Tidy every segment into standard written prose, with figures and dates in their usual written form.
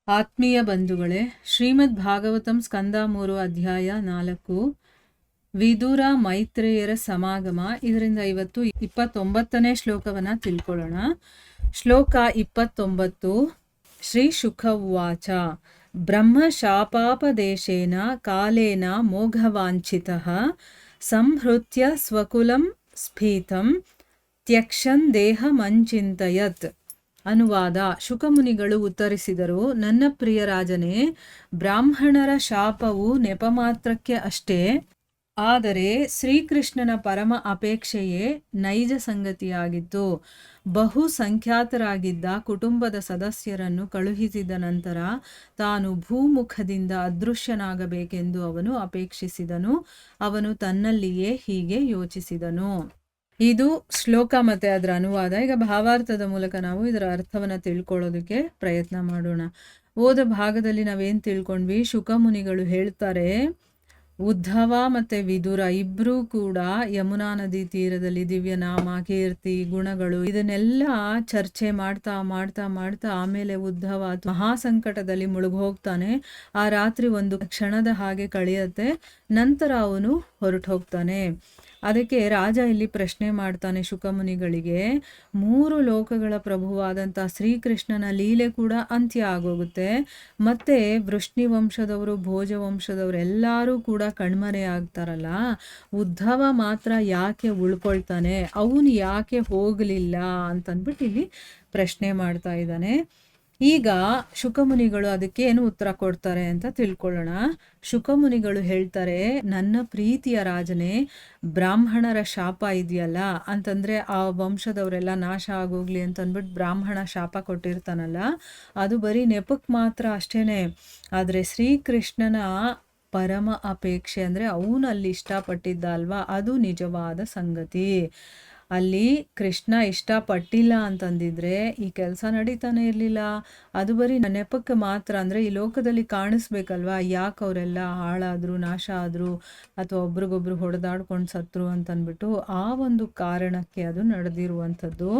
ಆತ್ಮೀಯ ಬಂಧುಗಳೇ, ಶ್ರೀಮದ್ ಭಾಗವತಂ ಸ್ಕಂದ 3 ಅಧ್ಯಾಯ 4 ವಿದುರ ಮೈತ್ರೇಯರ ಸಮಾಗಮ. ಇದರಿಂದ ಇವತ್ತು 29ನೇ ಶ್ಲೋಕವನ್ನ ತಿಳ್ಕೊಳ್ಳೋಣ. ಶ್ಲೋಕ 29. ಶ್ರೀ ಶುಕ ಉವಾಚ ಬ್ರಹ್ಮ ಶಾಪಾಪದೇಶೇನ ಕಾಲೇನ ಮೋಘವಾಂಛಿತಃ ಸಂಹೃತ್ಯ ಸ್ವಕುಲಂ ಸ್ಫೀತಂ ತ್ಯಕ್ಷನ್ ದೇಹಮಂಚಿಂತಯತ್. ಅನುವಾದ. ಶುಕಮುನಿಗಳು ಉತ್ತರಿಸಿದರು, ನನ್ನ ಪ್ರಿಯ ರಾಜನೇ, ಬ್ರಾಹ್ಮಣರ ಶಾಪವು ನೆಪ ಮಾತ್ರಕ್ಕೆ ಅಷ್ಟೇ, ಆದರೆ ಶ್ರೀಕೃಷ್ಣನ ಪರಮ ಅಪೇಕ್ಷೆಯೇ ನೈಜ ಸಂಗತಿಯಾಗಿತ್ತು. ಬಹು ಸಂಖ್ಯಾತರಾಗಿದ್ದ ಕುಟುಂಬದ ಸದಸ್ಯರನ್ನು ಕಳುಹಿಸಿದ ನಂತರ ತಾನು ಭೂಮುಖದಿಂದ ಅದೃಶ್ಯನಾಗಬೇಕೆಂದು ಅವನು ಅಪೇಕ್ಷಿಸಿದನು. ಅವನು ತನ್ನಲ್ಲಿಯೇ ಹೀಗೆ ಯೋಚಿಸಿದನು. ಇದು ಶ್ಲೋಕ ಮತ್ತೆ ಅದರ ಅನುವಾದ. ಈಗ ಭಾವಾರ್ಥದ ಮೂಲಕ ನಾವು ಇದರ ಅರ್ಥವನ್ನು ತಿಳ್ಕೊಳ್ಳೋದಕ್ಕೆ ಪ್ರಯತ್ನ ಮಾಡೋಣ. ಓದ ಭಾಗದಲ್ಲಿ ನಾವೇನು ತಿಳ್ಕೊಂಡ್ವಿ? ಶುಕಮುನಿಗಳು ಹೇಳ್ತಾರೆ, ಉದ್ಧವ ಮತ್ತೆ ವಿದುರ ಇಬ್ಬರೂ ಕೂಡ ಯಮುನಾ ನದಿ ತೀರದಲ್ಲಿ ದಿವ್ಯ ನಾಮ, ಕೀರ್ತಿ, ಗುಣಗಳು ಇದನ್ನೆಲ್ಲ ಚರ್ಚೆ ಮಾಡ್ತಾ ಮಾಡ್ತಾ ಮಾಡ್ತಾ ಆಮೇಲೆ ಉದ್ಧವ ಮಹಾಸಂಕಟದಲ್ಲಿ ಮುಳುಗೋಗ್ತಾನೆ. ಆ ರಾತ್ರಿ ಒಂದು ಕ್ಷಣದ ಹಾಗೆ ಕಳೆಯುತ್ತೆ. ನಂತರ ಅವನು ಹೊರಟು ಹೋಗ್ತಾನೆ. ಅದಕ್ಕೆ ರಾಜ ಇಲ್ಲಿ ಪ್ರಶ್ನೆ ಮಾಡ್ತಾನೆ ಶುಕಮುನಿಗಳಿಗೆ, 3 ಲೋಕಗಳ ಪ್ರಭುವಾದಂಥ ಶ್ರೀಕೃಷ್ಣನ ಲೀಲೆ ಕೂಡ ಅಂತ್ಯ ಆಗೋಗುತ್ತೆ. ಮತ್ತೆ ವೃಷ್ಣಿ ವಂಶದವರು, ಭೋಜ ವಂಶದವರು ಎಲ್ಲರೂ ಕೂಡ ಕಣ್ಮರೆ ಆಗ್ತಾರಲ್ಲ, ಉದ್ಧವ ಮಾತ್ರ ಯಾಕೆ ಉಳ್ಕೊಳ್ತಾನೆ, ಅವನು ಯಾಕೆ ಹೋಗಲಿಲ್ಲ ಅಂತಂದ್ಬಿಟ್ಟು ಇಲ್ಲಿ ಪ್ರಶ್ನೆ ಮಾಡ್ತಾ ಇದ್ದಾನೆ. ಈಗ ಶುಕಮುನಿಗಳು ಅದಕ್ಕೆ ಏನು ಉತ್ತರ ಕೊಡ್ತಾರೆ ಅಂತ ತಿಳ್ಕೊಳ್ಳೋಣ. ಶುಕಮುನಿಗಳು ಹೇಳ್ತಾರೆ, ನನ್ನ ಪ್ರೀತಿಯ ರಾಜನೇ, ಬ್ರಾಹ್ಮಣರ ಶಾಪ ಇದೆಯಲ್ಲ ಅಂತಂದರೆ ಆ ವಂಶದವರೆಲ್ಲ ನಾಶ ಆಗೋಗ್ಲಿ ಅಂತಂದ್ಬಿಟ್ಟು ಬ್ರಾಹ್ಮಣ ಶಾಪ ಕೊಟ್ಟಿರ್ತಾನಲ್ಲ, ಅದು ಬರೀ ನೆಪಕ್ಕೆ ಮಾತ್ರ ಅಷ್ಟೇನೆ. ಆದರೆ ಶ್ರೀಕೃಷ್ಣನ ಪರಮ ಅಪೇಕ್ಷೆ ಅಂದರೆ ಅವನಲ್ಲಿ ಇಷ್ಟಪಟ್ಟಿದ್ದ ಅಲ್ವಾ, ಅದು ನಿಜವಾದ ಸಂಗತಿ. ಅಲ್ಲಿ ಕೃಷ್ಣ ಇಷ್ಟಪಟ್ಟಿಲ್ಲ ಅಂತಂದಿದ್ರೆ ಈ ಕೆಲಸ ನಡೀತಾನೆ ಇರಲಿಲ್ಲ. ಅದು ಬರೀ ನೆಪಕ್ಕೆ ಮಾತ್ರ, ಅಂದರೆ ಈ ಲೋಕದಲ್ಲಿ ಕಾಣಿಸ್ಬೇಕಲ್ವಾ, ಯಾಕೆ ಅವರೆಲ್ಲ ಹಾಳಾದರು, ನಾಶ ಆದರು, ಅಥವಾ ಒಬ್ರಿಗೊಬ್ರು ಹೊಡೆದಾಡ್ಕೊಂಡು ಸತ್ರು ಅಂತಂದ್ಬಿಟ್ಟು ಆ ಒಂದು ಕಾರಣಕ್ಕೆ ಅದು ನಡೆದಿರುವಂಥದ್ದು.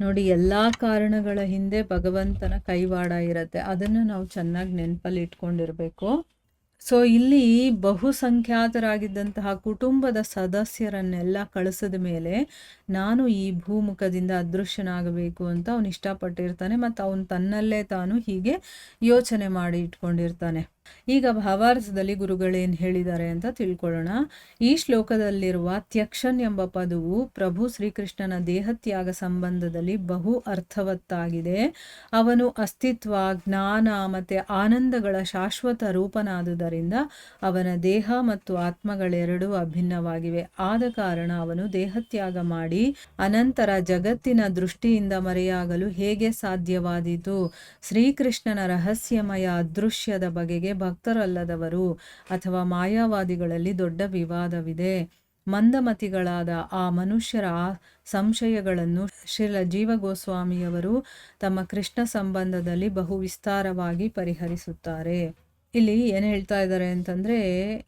ನೋಡಿ, ಎಲ್ಲ ಕಾರಣಗಳ ಹಿಂದೆ ಭಗವಂತನ ಕೈವಾಡ ಇರುತ್ತೆ. ಅದನ್ನು ನಾವು ಚೆನ್ನಾಗಿ ನೆನಪಲ್ಲಿ ಇಟ್ಕೊಂಡಿರಬೇಕು. ಸೊ ಇಲ್ಲಿ ಬಹುಸಂಖ್ಯಾತರಾಗಿದ್ದಂತಹ ಕುಟುಂಬದ ಸದಸ್ಯರನ್ನೆಲ್ಲ ಕಳಿಸಿದ ಮೇಲೆ ನಾನು ಈ ಭೂಮುಖದಿಂದ ಅದೃಶ್ಯನಾಗಬೇಕು ಅಂತ ಅವನು ಇಷ್ಟಪಟ್ಟಿರ್ತಾನೆ. ಮತ್ತು ಅವನು ತನ್ನಲ್ಲೇ ತಾನು ಹೀಗೆ ಯೋಚನೆ ಮಾಡಿ ಇಟ್ಕೊಂಡಿರ್ತಾನೆ. ಈಗ ಭಾವಾರ್ಥದಲ್ಲಿ ಗುರುಗಳೇನು ಹೇಳಿದ್ದಾರೆ ಅಂತ ತಿಳ್ಕೊಳ್ಳೋಣ. ಈ ಶ್ಲೋಕದಲ್ಲಿರುವ ತ್ಯಕ್ಷನ್ ಎಂಬ ಪದವು ಪ್ರಭು ಶ್ರೀಕೃಷ್ಣನ ದೇಹತ್ಯಾಗ ಸಂಬಂಧದಲ್ಲಿ ಬಹು ಅರ್ಥವತ್ತಾಗಿದೆ. ಅವನು ಅಸ್ತಿತ್ವ, ಜ್ಞಾನ ಮತ್ತು ಆನಂದಗಳ ಶಾಶ್ವತ ರೂಪನಾದುದರಿಂದ ಅವನ ದೇಹ ಮತ್ತು ಆತ್ಮಗಳೆರಡೂ ಅಭಿನ್ನವಾಗಿವೆ. ಆದ ಕಾರಣ ಅವನು ದೇಹತ್ಯಾಗ ಮಾಡಿ ಅನಂತರ ಜಗತ್ತಿನ ದೃಷ್ಟಿಯಿಂದ ಮರೆಯಾಗಲು ಹೇಗೆ ಸಾಧ್ಯವಾದೀತು? ಶ್ರೀಕೃಷ್ಣನ ರಹಸ್ಯಮಯ ಅದೃಶ್ಯದ ಬಗೆಗೆ ಭಕ್ತರಲ್ಲದವರು ಅಥವಾ ಮಾಯಾವಾದಿಗಳಲ್ಲಿ ದೊಡ್ಡ ವಿವಾದವಿದೆ. ಮಂದಮತಿಗಳಾದ ಆ ಮನುಷ್ಯರ ಸಂಶಯಗಳನ್ನು ಶ್ರೀಲ ಜೀವ ಗೋಸ್ವಾಮಿಯವರು ತಮ್ಮ ಕೃಷ್ಣ ಸಂಬಂಧದಲ್ಲಿ ಬಹು ವಿಸ್ತಾರವಾಗಿ ಪರಿಹರಿಸುತ್ತಾರೆ. ಇಲ್ಲಿ ಏನು ಹೇಳ್ತಾ ಇದ್ದಾರೆ ಅಂತಂದರೆ,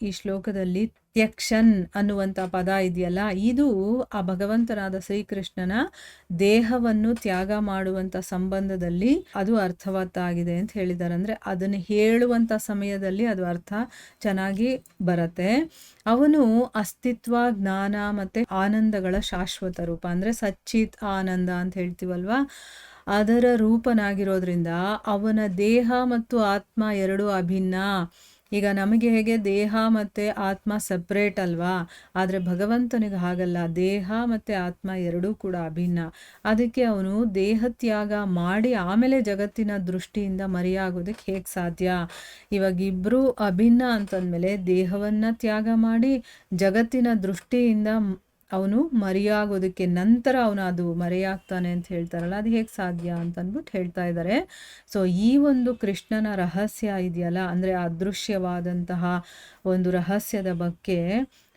ಈ ಶ್ಲೋಕದಲ್ಲಿ ತ್ಯಕ್ಷನ್ ಅನ್ನುವಂಥ ಪದ ಇದೆಯಲ್ಲ, ಇದು ಆ ಭಗವಂತನಾದ ಶ್ರೀಕೃಷ್ಣನ ದೇಹವನ್ನು ತ್ಯಾಗ ಮಾಡುವಂಥ ಸಂಬಂಧದಲ್ಲಿ ಅದು ಅರ್ಥವತ್ತಾಗಿದೆ ಅಂತ ಹೇಳಿದ್ದಾರೆ. ಅಂದರೆ ಅದನ್ನು ಹೇಳುವಂಥ ಸಮಯದಲ್ಲಿ ಅದು ಅರ್ಥ ಚೆನ್ನಾಗಿ ಬರುತ್ತೆ. ಅವನು ಅಸ್ತಿತ್ವ, ಜ್ಞಾನ ಮತ್ತು ಆನಂದಗಳ ಶಾಶ್ವತ ರೂಪ, ಅಂದರೆ ಸಚ್ಚಿತ್ ಆನಂದ ಅಂತ ಹೇಳ್ತೀವಲ್ವಾ, ಅದರ ರೂಪನಾಗಿರೋದ್ರಿಂದ ಅವನ ದೇಹ ಮತ್ತು ಆತ್ಮ ಎರಡೂ ಅಭಿನ್ನ. ಈಗ ನಮಗೆ ಹೇಗೆ ದೇಹ ಮತ್ತು ಆತ್ಮ ಸಪ್ರೇಟ್ ಅಲ್ವಾ, ಆದರೆ ಭಗವಂತನಿಗೆ ಹಾಗಲ್ಲ, ದೇಹ ಮತ್ತು ಆತ್ಮ ಎರಡೂ ಕೂಡ ಅಭಿನ್ನ. ಅದಕ್ಕೆ ಅವನು ದೇಹತ್ಯಾಗ ಮಾಡಿ ಆಮೇಲೆ ಜಗತ್ತಿನ ದೃಷ್ಟಿಯಿಂದ ಮರೆಯಾಗೋದಕ್ಕೆ ಹೇಗೆ ಸಾಧ್ಯ? ಇವಾಗ ಇಬ್ಬರು ಅಭಿನ್ನ ಅಂತಂದಮೇಲೆ ದೇಹವನ್ನು ತ್ಯಾಗ ಮಾಡಿ ಜಗತ್ತಿನ ದೃಷ್ಟಿಯಿಂದ ಅವನು ಮರೆಯಾಗೋದಕ್ಕೆ ನಂತರ ಅವನು ಅದು ಮರೆಯಾಗ್ತಾನೆ ಅಂತ ಹೇಳ್ತಾರಲ್ಲ, ಅದು ಹೇಗೆ ಸಾಧ್ಯ ಅಂತಂದ್ಬಿಟ್ಟು ಹೇಳ್ತಾ ಇದ್ದಾರೆ. ಸೊ ಈ ಒಂದು ಕೃಷ್ಣನ ರಹಸ್ಯ ಇದೆಯಲ್ಲ, ಅಂದರೆ ಅದೃಶ್ಯವಾದಂತಹ ಒಂದು ರಹಸ್ಯದ ಬಗ್ಗೆ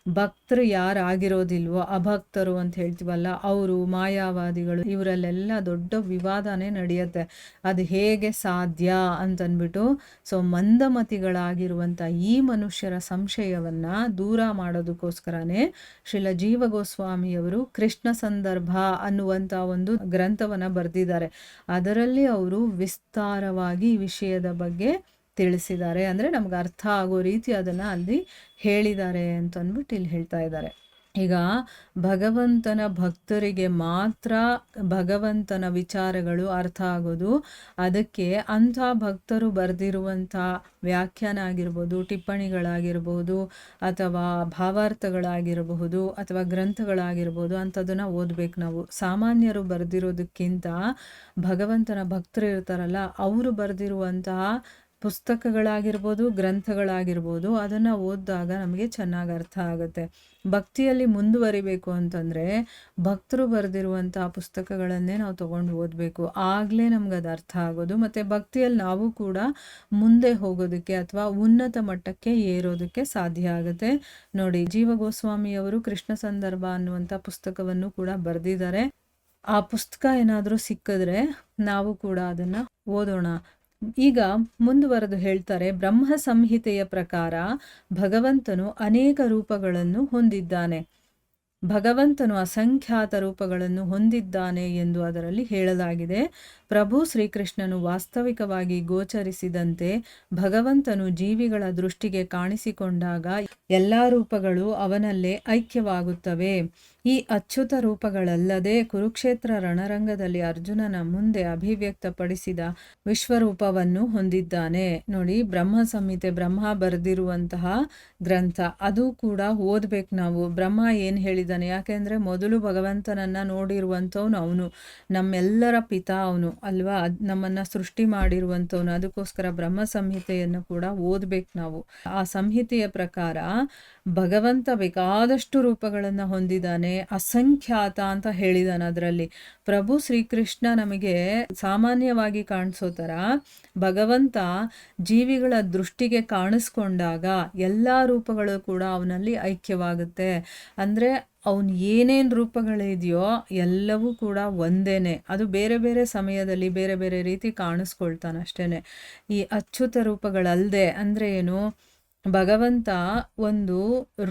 ಭಕ್ತರು ಯಾರಾಗಿರೋದಿಲ್ವೋ ಅಭಕ್ತರು ಅಂತ ಹೇಳ್ತೀವಲ್ಲ, ಅವರು ಮಾಯಾವಾದಿಗಳು, ಇವರಲ್ಲೆಲ್ಲ ದೊಡ್ಡ ವಿವಾದನೇ ನಡೆಯುತ್ತೆ. ಅದು ಹೇಗೆ ಸಾಧ್ಯ ಅಂತಂದ್ಬಿಟ್ಟು ಸೊ ಮಂದಮತಿಗಳಾಗಿರುವಂಥ ಈ ಮನುಷ್ಯರ ಸಂಶಯವನ್ನು ದೂರ ಮಾಡೋದಕ್ಕೋಸ್ಕರನೇ ಶ್ರೀಲ ಜೀವ ಗೋಸ್ವಾಮಿಯವರು ಕೃಷ್ಣ ಸಂದರ್ಭ ಅನ್ನುವಂಥ ಒಂದು ಗ್ರಂಥವನ್ನು ಬರೆದಿದ್ದಾರೆ. ಅದರಲ್ಲಿ ಅವರು ವಿಸ್ತಾರವಾಗಿ ಈ ವಿಷಯದ ಬಗ್ಗೆ ತಿಳಿಸಿದ್ದಾರೆ. ಅಂದರೆ ನಮ್ಗೆ ಅರ್ಥ ಆಗೋ ರೀತಿ ಅದನ್ನು ಅಲ್ಲಿ ಹೇಳಿದ್ದಾರೆ ಅಂತಂದ್ಬಿಟ್ಟು ಇಲ್ಲಿ ಹೇಳ್ತಾ ಇದ್ದಾರೆ. ಈಗ ಭಗವಂತನ ಭಕ್ತರಿಗೆ ಮಾತ್ರ ಭಗವಂತನ ವಿಚಾರಗಳು ಅರ್ಥ ಆಗೋದು. ಅದಕ್ಕೆ ಅಂಥ ಭಕ್ತರು ಬರೆದಿರುವಂಥ ವ್ಯಾಖ್ಯಾನ ಆಗಿರ್ಬೋದು, ಟಿಪ್ಪಣಿಗಳಾಗಿರ್ಬೋದು, ಅಥವಾ ಭಾವಾರ್ಥಗಳಾಗಿರಬಹುದು, ಅಥವಾ ಗ್ರಂಥಗಳಾಗಿರ್ಬೋದು, ಅಂಥದ್ದನ್ನು ಓದಬೇಕು ನಾವು. ಸಾಮಾನ್ಯರು ಬರೆದಿರೋದಕ್ಕಿಂತ ಭಗವಂತನ ಭಕ್ತರು ಇರ್ತಾರಲ್ಲ, ಅವರು ಬರೆದಿರುವಂತಹ ಪುಸ್ತಕಗಳಾಗಿರ್ಬೋದು, ಗ್ರಂಥಗಳಾಗಿರ್ಬೋದು, ಅದನ್ನು ಓದಿದಾಗ ನಮಗೆ ಚೆನ್ನಾಗಿ ಅರ್ಥ ಆಗುತ್ತೆ. ಭಕ್ತಿಯಲ್ಲಿ ಮುಂದುವರಿಬೇಕು ಅಂತಂದರೆ ಭಕ್ತರು ಬರೆದಿರುವಂಥ ಪುಸ್ತಕಗಳನ್ನೇ ನಾವು ತೊಗೊಂಡು ಓದಬೇಕು. ಆಗಲೇ ನಮ್ಗೆ ಅದು ಅರ್ಥ ಆಗೋದು. ಮತ್ತು ಭಕ್ತಿಯಲ್ಲಿ ನಾವು ಕೂಡ ಮುಂದೆ ಹೋಗೋದಕ್ಕೆ ಅಥವಾ ಉನ್ನತ ಮಟ್ಟಕ್ಕೆ ಏರೋದಕ್ಕೆ ಸಾಧ್ಯ ಆಗುತ್ತೆ. ನೋಡಿ, ಜೀವ ಗೋಸ್ವಾಮಿಯವರು ಕೃಷ್ಣ ಸಂದರ್ಭ ಅನ್ನುವಂಥ ಪುಸ್ತಕವನ್ನು ಕೂಡ ಬರೆದಿದ್ದಾರೆ. ಆ ಪುಸ್ತಕ ಏನಾದರೂ ಸಿಕ್ಕಿದ್ರೆ ನಾವು ಕೂಡ ಅದನ್ನು ಓದೋಣ. ಈಗ ಮುಂದುವರೆದು ಹೇಳ್ತಾರೆ, ಬ್ರಹ್ಮ ಸಂಹಿತೆಯ ಪ್ರಕಾರ ಭಗವಂತನು ಅನೇಕ ರೂಪಗಳನ್ನು ಹೊಂದಿದ್ದಾನೆ. ಭಗವಂತನು ಅಸಂಖ್ಯಾತ ರೂಪಗಳನ್ನು ಹೊಂದಿದ್ದಾನೆ ಎಂದು ಅದರಲ್ಲಿ ಹೇಳಲಾಗಿದೆ. ಪ್ರಭು ಶ್ರೀಕೃಷ್ಣನು ವಾಸ್ತವಿಕವಾಗಿ ಗೋಚರಿಸಿದಂತೆ ಭಗವಂತನು ಜೀವಿಗಳ ದೃಷ್ಟಿಗೆ ಕಾಣಿಸಿಕೊಂಡಾಗ ಎಲ್ಲ ರೂಪಗಳು ಅವನಲ್ಲೇ ಐಕ್ಯವಾಗುತ್ತವೆ. ಈ ಅಚ್ಯುತ ರೂಪಗಳಲ್ಲದೆ ಕುರುಕ್ಷೇತ್ರ ರಣರಂಗದಲ್ಲಿ ಅರ್ಜುನನ ಮುಂದೆ ಅಭಿವ್ಯಕ್ತಪಡಿಸಿದ ವಿಶ್ವರೂಪವನ್ನು ಹೊಂದಿದ್ದಾನೆ. ನೋಡಿ, ಬ್ರಹ್ಮ ಸಂಹಿತೆ, ಬ್ರಹ್ಮ ಬರೆದಿರುವಂತಹ ಗ್ರಂಥ, ಅದು ಕೂಡ ಓದ್ಬೇಕು ನಾವು. ಬ್ರಹ್ಮ ಏನು ಹೇಳಿದಾನೆ? ಯಾಕೆಂದರೆ ಮೊದಲು ಭಗವಂತನನ್ನ ನೋಡಿರುವಂಥವ್ನು ಅವನು, ನಮ್ಮೆಲ್ಲರ ಪಿತಾ ಅವನು ಅಲ್ವಾ, ನಮ್ಮನ್ನು ಸೃಷ್ಟಿ ಮಾಡಿರುವಂಥವ್ನು. ಅದಕ್ಕೋಸ್ಕರ ಬ್ರಹ್ಮ ಸಂಹಿತೆಯನ್ನು ಕೂಡ ಓದ್ಬೇಕು ನಾವು. ಆ ಸಂಹಿತೆಯ ಪ್ರಕಾರ ಭಗವಂತ ಬೇಕಾದಷ್ಟು ರೂಪಗಳನ್ನು ಹೊಂದಿದ್ದಾನೆ, ಅಸಂಖ್ಯಾತ ಅಂತ ಹೇಳಿದಾನೆ. ಅದರಲ್ಲಿ ಪ್ರಭು ಶ್ರೀಕೃಷ್ಣ ನಮಗೆ ಸಾಮಾನ್ಯವಾಗಿ ಕಾಣಿಸೋ ಥರ ಭಗವಂತ ಜೀವಿಗಳ ದೃಷ್ಟಿಗೆ ಕಾಣಿಸ್ಕೊಂಡಾಗ ಎಲ್ಲ ರೂಪಗಳು ಕೂಡ ಅವನಲ್ಲಿ ಐಕ್ಯವಾಗುತ್ತೆ. ಅಂದರೆ ಅವನು ಏನೇನು ರೂಪಗಳಿದೆಯೋ ಎಲ್ಲವೂ ಕೂಡ ಒಂದೇನೆ. ಅದು ಬೇರೆ ಬೇರೆ ಸಮಯದಲ್ಲಿ ಬೇರೆ ಬೇರೆ ರೀತಿ ಕಾಣಿಸ್ಕೊಳ್ತಾನೆ ಅಷ್ಟೇ. ಈ ಅಚ್ಯುತ ರೂಪಗಳಲ್ಲದೆ ಅಂದರೆ ಏನು, ಭಗವಂತ ಒಂದು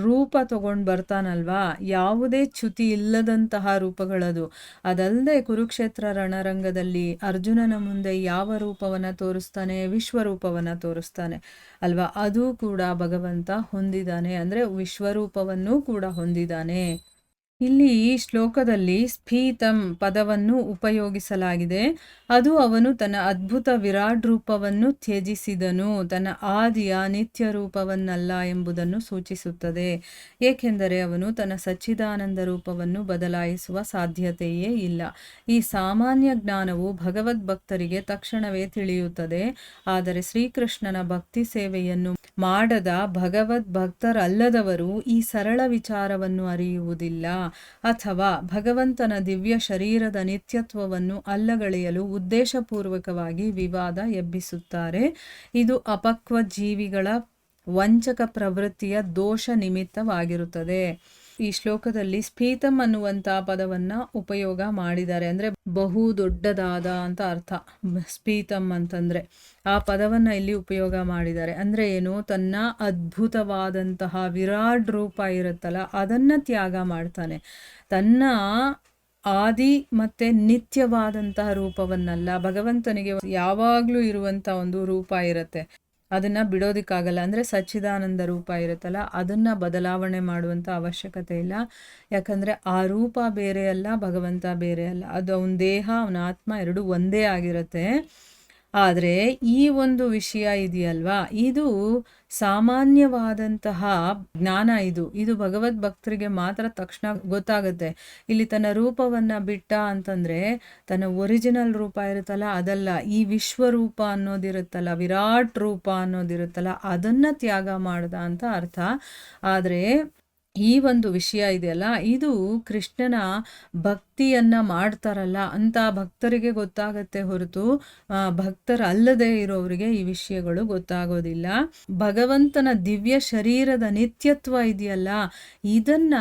ರೂಪ ತಗೊಂಡು ಬರ್ತಾನಲ್ವಾ, ಯಾವುದೇ ಚ್ಯುತಿ ಇಲ್ಲದಂತಹ ರೂಪಗಳದು. ಅದಲ್ಲದೆ ಕುರುಕ್ಷೇತ್ರ ರಣರಂಗದಲ್ಲಿ ಅರ್ಜುನನ ಮುಂದೆ ಯಾವ ರೂಪವನ್ನು ತೋರಿಸ್ತಾನೆ? ವಿಶ್ವರೂಪವನ್ನು ತೋರಿಸ್ತಾನೆ ಅಲ್ವಾ. ಅದು ಕೂಡ ಭಗವಂತ ಹೊಂದಿದ್ದಾನೆ, ಅಂದರೆ ವಿಶ್ವರೂಪವನ್ನು ಕೂಡ ಹೊಂದಿದ್ದಾನೆ. ಇಲ್ಲಿ ಈ ಶ್ಲೋಕದಲ್ಲಿ ಸ್ಫೀತಂ ಪದವನ್ನು ಉಪಯೋಗಿಸಲಾಗಿದೆ. ಅದು ಅವನು ತನ್ನ ಅದ್ಭುತ ವಿರಾಟ್ ರೂಪವನ್ನು ತ್ಯಜಿಸಿದನು, ತನ್ನ ಆದಿಯ ನಿತ್ಯ ರೂಪವನ್ನಲ್ಲ ಎಂಬುದನ್ನು ಸೂಚಿಸುತ್ತದೆ. ಏಕೆಂದರೆ ಅವನು ತನ್ನ ಸಚ್ಚಿದಾನಂದ ರೂಪವನ್ನು ಬದಲಾಯಿಸುವ ಸಾಧ್ಯತೆಯೇ ಇಲ್ಲ. ಈ ಸಾಮಾನ್ಯ ಜ್ಞಾನವು ಭಗವದ್ಭಕ್ತರಿಗೆ ತಕ್ಷಣವೇ ತಿಳಿಯುತ್ತದೆ. ಆದರೆ ಶ್ರೀಕೃಷ್ಣನ ಭಕ್ತಿ ಸೇವೆಯನ್ನು ಮಾಡದ ಭಗವದ್ಭಕ್ತರಲ್ಲದವರು ಈ ಸರಳ ವಿಚಾರವನ್ನು ಅರಿಯುವುದಿಲ್ಲ, ಅಥವಾ ಭಗವಂತನ ದಿವ್ಯ ಶರೀರದ ನಿತ್ಯತ್ವವನ್ನು ಅಲ್ಲಗಳೆಯಲು ಉದ್ದೇಶಪೂರ್ವಕವಾಗಿ ವಿವಾದ ಎಬ್ಬಿಸುತ್ತಾರೆ. ಇದು ಅಪಕ್ವ ಜೀವಿಗಳ ವಂಚಕ ಪ್ರವೃತ್ತಿಯ ದೋಷ ನಿಮಿತ್ತವಾಗಿರುತ್ತದೆ. ಈ ಶ್ಲೋಕದಲ್ಲಿ ಸ್ಫೀತಂ ಅನ್ನುವಂಥ ಪದವನ್ನು ಉಪಯೋಗ ಮಾಡಿದ್ದಾರೆ. ಅಂದರೆ ಬಹು ದೊಡ್ಡದಾದ ಅಂತ ಅರ್ಥ. ಸ್ಫೀತಂ ಅಂತಂದರೆ ಆ ಪದವನ್ನು ಇಲ್ಲಿ ಉಪಯೋಗ ಮಾಡಿದ್ದಾರೆ. ಅಂದರೆ ಏನು, ತನ್ನ ಅದ್ಭುತವಾದಂತಹ ವಿರಾಟ್ ರೂಪ ಇರುತ್ತಲ್ಲ ಅದನ್ನು ತ್ಯಾಗ ಮಾಡ್ತಾನೆ. ತನ್ನ ಆದಿ ಮತ್ತು ನಿತ್ಯವಾದಂತಹ ರೂಪವನ್ನಲ್ಲ. ಭಗವಂತನಿಗೆ ಯಾವಾಗಲೂ ಇರುವಂಥ ಒಂದು ರೂಪ ಇರುತ್ತೆ, ಅದನ್ನು ಬಿಡೋದಕ್ಕಾಗಲ್ಲ. ಅಂದರೆ ಸಚ್ಚಿದಾನಂದ ರೂಪ ಇರುತ್ತಲ್ಲ ಅದನ್ನು ಬದಲಾವಣೆ ಮಾಡುವಂಥ ಅವಶ್ಯಕತೆ ಇಲ್ಲ. ಯಾಕಂದರೆ ಆ ರೂಪ ಬೇರೆ ಅಲ್ಲ, ಭಗವಂತ ಬೇರೆ ಅಲ್ಲ. ಅದು ಅವನ ದೇಹ, ಅವನ ಆತ್ಮ ಎರಡೂ ಒಂದೇ ಆಗಿರುತ್ತೆ. ಆದರೆ ಈ ಒಂದು ವಿಷಯ ಇದೆಯಲ್ವಾ, ಇದು ಸಾಮಾನ್ಯವಾದಂತಹ ಜ್ಞಾನ. ಇದು ಭಗವದ್ಭಕ್ತರಿಗೆ ಮಾತ್ರ ತಕ್ಷಣ ಗೊತ್ತಾಗುತ್ತೆ. ಇಲ್ಲಿ ತನ್ನ ರೂಪವನ್ನು ಬಿಟ್ಟ ಅಂತಂದರೆ ತನ್ನ ಒರಿಜಿನಲ್ ರೂಪ ಇರುತ್ತಲ್ಲ ಅದಲ್ಲ, ಈ ವಿಶ್ವರೂಪ ಅನ್ನೋದಿರುತ್ತಲ್ಲ, ವಿರಾಟ್ ರೂಪ ಅನ್ನೋದಿರುತ್ತಲ್ಲ ಅದನ್ನು ತ್ಯಾಗ ಮಾಡ್ದ ಅಂತ ಅರ್ಥ. ಆದರೆ ಈ ಒಂದು ವಿಷಯ ಇದೆಯಲ್ಲ, ಇದು ಕೃಷ್ಣನ ಭಕ್ತಿಯನ್ನ ಮಾಡ್ತಾರಲ್ಲ ಅಂತ ಭಕ್ತರಿಗೆ ಗೊತ್ತಾಗತ್ತೆ ಹೊರತು ಭಕ್ತರಲ್ಲದೆ ಇರೋರಿಗೆ ಈ ವಿಷಯಗಳು ಗೊತ್ತಾಗೋದಿಲ್ಲ. ಭಗವಂತನ ದಿವ್ಯ ಶರೀರದ ನಿತ್ಯತ್ವ ಇದೆಯಲ್ಲ, ಇದನ್ನ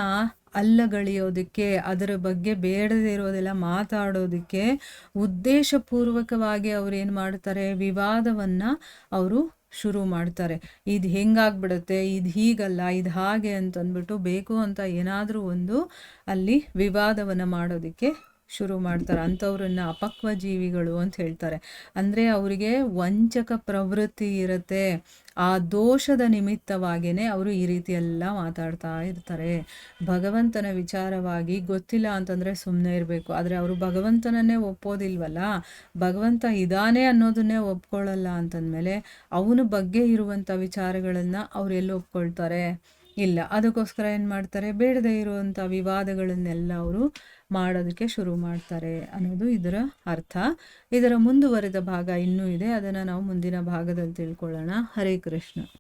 ಅಲ್ಲಗಳೆಯೋದಕ್ಕೆ, ಅದರ ಬಗ್ಗೆ ಬೇಡದೇ ಇರೋದೆಲ್ಲ ಮಾತಾಡೋದಕ್ಕೆ ಉದ್ದೇಶಪೂರ್ವಕವಾಗಿ ಅವ್ರು ಏನು ಮಾಡ್ತಾರೆ, ವಿವಾದವನ್ನ ಅವರು ಶುರು ಮಾಡ್ತಾರೆ. ಇದು ಹೆಂಗಾಗ್ಬಿಡುತ್ತೆ, ಇದು ಹೀಗಲ್ಲ, ಇದು ಹಾಗೆ ಅಂತಂದ್ಬಿಟ್ಟು ಬೇಕು ಅಂತ ಏನಾದರೂ ಒಂದು ಅಲ್ಲಿ ವಿವಾದವನ್ನು ಮಾಡೋದಕ್ಕೆ ಶುರು ಮಾಡ್ತಾರೆ. ಅಂಥವ್ರನ್ನ ಅಪಕ್ವ ಜೀವಿಗಳು ಅಂತ ಹೇಳ್ತಾರೆ. ಅಂದರೆ ಅವರಿಗೆ ವಂಚಕ ಪ್ರವೃತ್ತಿ ಇರುತ್ತೆ. ಆ ದೋಷದ ನಿಮಿತ್ತವಾಗಿಯೇ ಅವರು ಈ ರೀತಿ ಎಲ್ಲ ಮಾತಾಡ್ತಾ ಇರ್ತಾರೆ. ಭಗವಂತನ ವಿಚಾರವಾಗಿ ಗೊತ್ತಿಲ್ಲ ಅಂತಂದರೆ ಸುಮ್ಮನೆ ಇರಬೇಕು. ಆದರೆ ಅವರು ಭಗವಂತನನ್ನೇ ಒಪ್ಪೋದಿಲ್ವಲ್ಲ, ಭಗವಂತ ಇದ್ದಾನೆ ಅನ್ನೋದನ್ನೇ ಒಪ್ಕೊಳ್ಳಲ್ಲ ಅಂತಂದಮೇಲೆ ಅವನ ಬಗ್ಗೆ ಇರುವಂಥ ವಿಚಾರಗಳನ್ನು ಅವ್ರು ಎಲ್ಲಿ ಒಪ್ಕೊಳ್ತಾರೆ? ಇಲ್ಲ. ಅದಕ್ಕೋಸ್ಕರ ಏನು ಮಾಡ್ತಾರೆ, ಬೇಡದೇ ಇರುವಂಥ ವಿವಾದಗಳನ್ನೆಲ್ಲ ಅವರು ಮಾಡೋದಕ್ಕೆ ಶುರು ಮಾಡ್ತಾರೆ ಅನ್ನೋದು ಇದರ ಅರ್ಥ. ಇದರ ಮುಂದುವರೆದ ಭಾಗ ಇನ್ನೂ ಇದೆ, ಅದನ್ನು ನಾವು ಮುಂದಿನ ಭಾಗದಲ್ಲಿ ತಿಳ್ಕೊಳ್ಳೋಣ. ಹರೇ ಕೃಷ್ಣ.